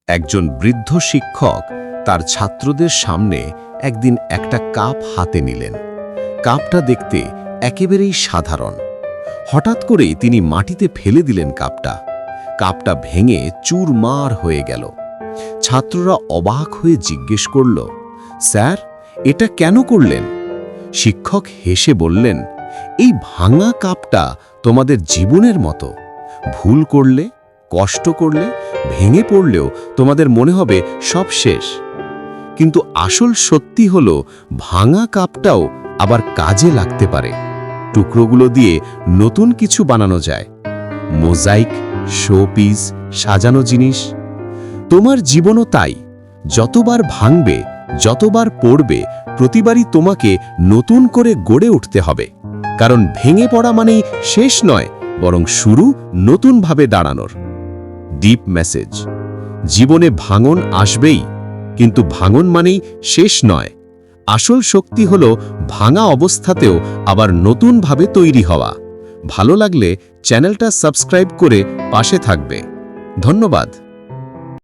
একজন বৃদ্ধ শিক্ষক তার ছাত্রদের সামনে একদিন একটা কাপ হাতে নিলেন। কাপটা দেখতে একেবারেই সাধারণ। হঠাৎ করেই তিনি মাটিতে ফেলে দিলেন কাপটা ভেঙে চুরমার হয়ে গেল। ছাত্ররা অবাক হয়ে জিজ্ঞেস করল, স্যার, এটা কেন করলেন? শিক্ষক হেসে বললেন, এই ভাঙা কাপটা তোমাদের জীবনের মতো। ভুল করলে, কষ্ট করলে, ভেঙে পড়লেও তোমাদের মনে হবে সব শেষ। কিন্তু আসল সত্যি হলো, ভাঙা কাপটাও আবার কাজে লাগতে পারে। টুকরোগুলো দিয়ে নতুন কিছু বানানো যায়। মোজাইক, শোপিস, সাজানো জিনিস। তোমার জীবনও তাই। যতবার ভাঙবে, যতবার পড়বে, প্রতিবারই তোমাকে নতুন করে গড়ে উঠতে হবে। কারণ ভেঙে পড়া মানেই শেষ নয়, বরং শুরু নতুনভাবে দাঁড়ানোর। Deep message. জীবনে ভাঙন আসবেই, কিন্তু ভাঙন মানেই শেষ নয়। আসল শক্তি হলো ভাঙা অবস্থাতেও আবার নতুনভাবে তৈরি হওয়া। ভালো লাগলে চ্যানেলটা সাবস্ক্রাইব করে পাশে থাকবে। ধন্যবাদ।